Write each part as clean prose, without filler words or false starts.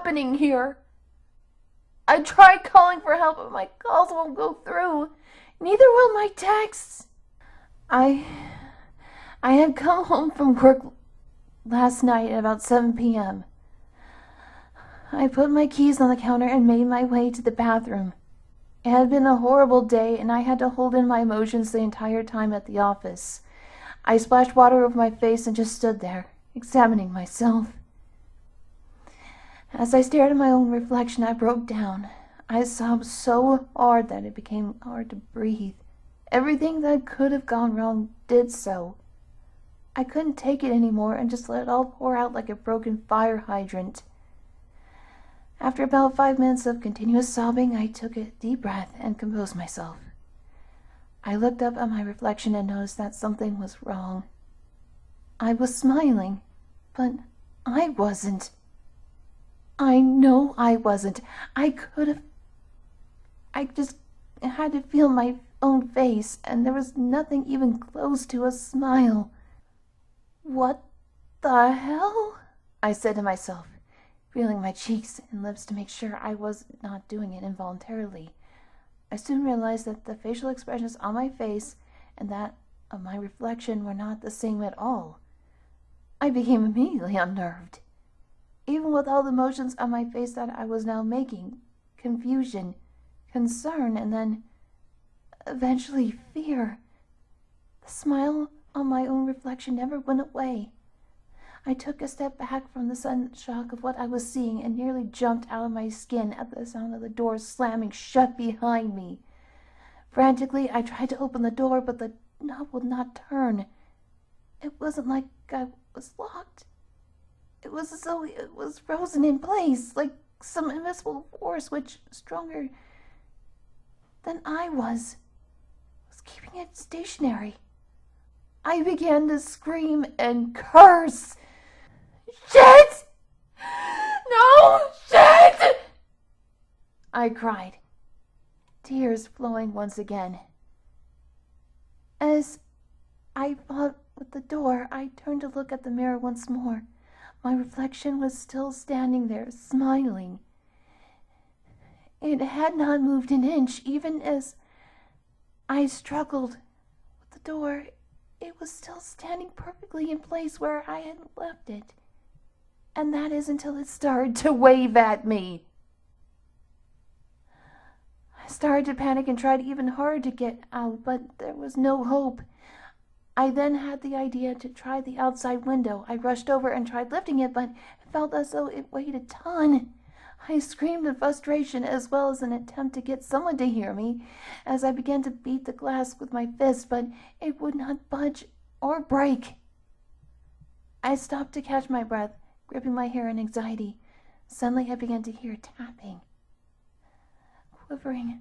happening here? I tried calling for help, but my calls won't go through. Neither will my texts. I had come home from work last night at about 7 p.m. I put my keys on the counter and made my way to the bathroom. It had been a horrible day, and I had to hold in my emotions the entire time at the office. I splashed water over my face and just stood there, examining myself. As I stared at my own reflection, I broke down. I sobbed so hard that it became hard to breathe. Everything that could have gone wrong did so. I couldn't take it anymore and just let it all pour out like a broken fire hydrant. After about 5 minutes of continuous sobbing, I took a deep breath and composed myself. I looked up at my reflection and noticed that something was wrong. I was smiling, but I wasn't. I know I wasn't. I just had to feel my own face, and there was nothing even close to a smile. What the hell? I said to myself, feeling my cheeks and lips to make sure I was not doing it involuntarily. I soon realized that the facial expressions on my face and that of my reflection were not the same at all. I became immediately unnerved. Even with all the emotions on my face that I was now making, confusion, concern, and then eventually fear, the smile on my own reflection never went away. I took a step back from the sudden shock of what I was seeing and nearly jumped out of my skin at the sound of the door slamming shut behind me. Frantically, I tried to open the door, but the knob would not turn. It wasn't like I was locked. It was as though it was frozen in place, like some invisible force which, stronger than I was keeping it stationary. I began to scream and curse. Shit! No! Shit! I cried, tears flowing once again. As I fought with the door, I turned to look at the mirror once more. My reflection was still standing there, smiling. It had not moved an inch, even as I struggled with the door. It was still standing perfectly in place where I had left it. And that is until it started to wave at me. I started to panic and tried even harder to get out, but there was no hope. I then had the idea to try the outside window. I rushed over and tried lifting it, but it felt as though it weighed a ton. I screamed in frustration as well as an attempt to get someone to hear me as I began to beat the glass with my fist, but it would not budge or break. I stopped to catch my breath, gripping my hair in anxiety. Suddenly I began to hear tapping. Quivering,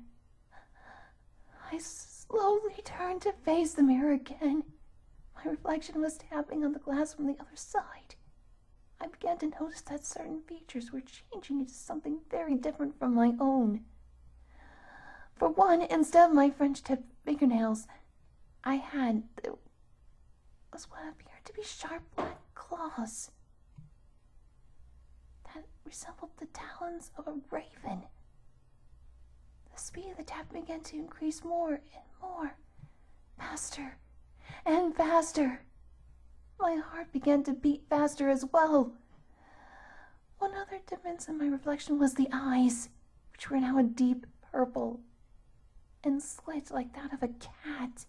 I slowly turned to face the mirror again. My reflection was tapping on the glass from the other side. I began to notice that certain features were changing into something very different from my own. For one, instead of my French-tipped fingernails, I had was what appeared to be sharp black claws that resembled the talons of a raven. The speed of the tap began to increase more and more, faster and faster. My heart began to beat faster as well. One other difference in my reflection was the eyes, which were now a deep purple and slit like that of a cat.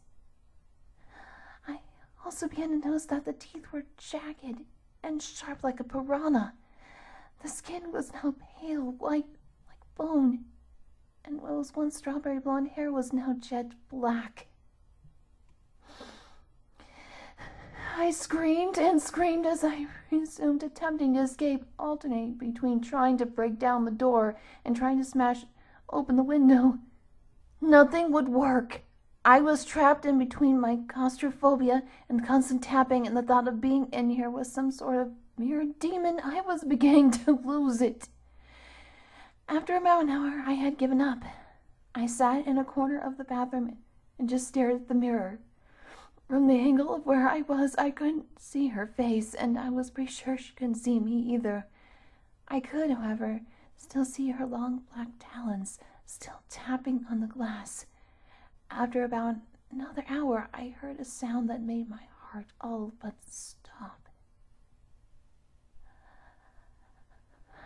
I also began to notice that the teeth were jagged and sharp like a piranha. The skin was now pale white like bone, and what was once strawberry blonde hair was now jet black. I screamed and screamed as I resumed attempting to escape, alternating between trying to break down the door and trying to smash open the window. Nothing would work. I was trapped in between my claustrophobia and constant tapping, and the thought of being in here was some sort of mirror demon. I was beginning to lose it. After about an hour, I had given up. I sat in a corner of the bathroom and just stared at the mirror. From the angle of where I was, I couldn't see her face, and I was pretty sure she couldn't see me either. I could, however, still see her long black talons still tapping on the glass. After about another hour, I heard a sound that made my heart all but stop.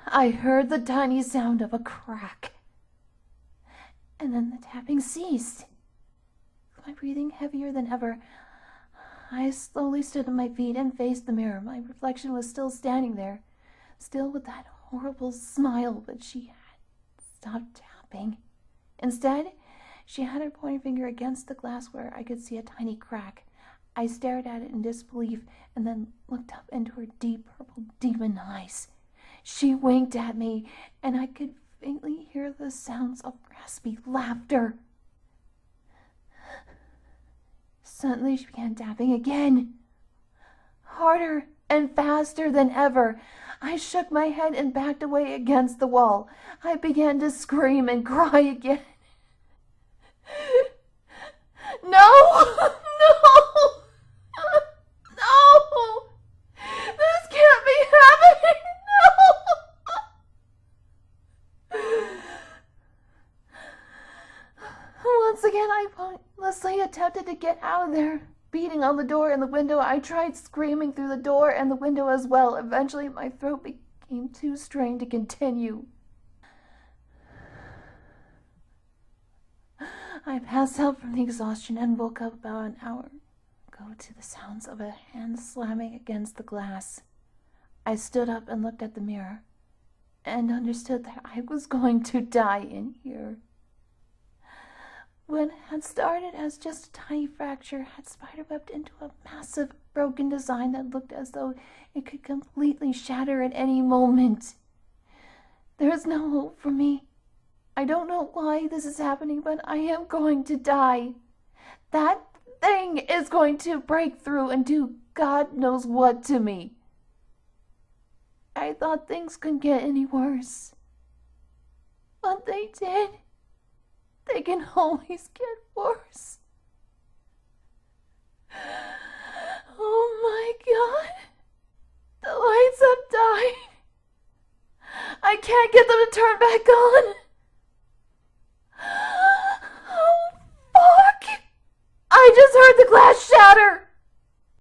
I heard the tiny sound of a crack, and then the tapping ceased. With my breathing heavier than ever, I slowly stood on my feet and faced the mirror. My reflection was still standing there, still with that horrible smile, but she had stopped tapping. Instead, she had her pointer finger against the glass where I could see a tiny crack. I stared at it in disbelief and then looked up into her deep purple demon eyes. She winked at me, and I could faintly hear the sounds of raspy laughter. Suddenly she began tapping again, harder and faster than ever. I shook my head and backed away against the wall. I began to scream and cry again. No! No! No! This can't be happening! No! Once again, I pointlessly attempted to get out of there. Beating on the door and the window, I tried screaming through the door and the window as well. Eventually, my throat became too strained to continue. I passed out from the exhaustion and woke up about an hour ago to the sounds of a hand slamming against the glass. I stood up and looked at the mirror and understood that I was going to die in here. What had started as just a tiny fracture had spiderwebbed into a massive broken design that looked as though it could completely shatter at any moment. There is no hope for me. I don't know why this is happening, but I am going to die. That thing is going to break through and do God knows what to me. I thought things couldn't get any worse, but they did. They can always get worse. Oh my God. The lights have died. I can't get them to turn back on. Oh, fuck. I just heard the glass shatter.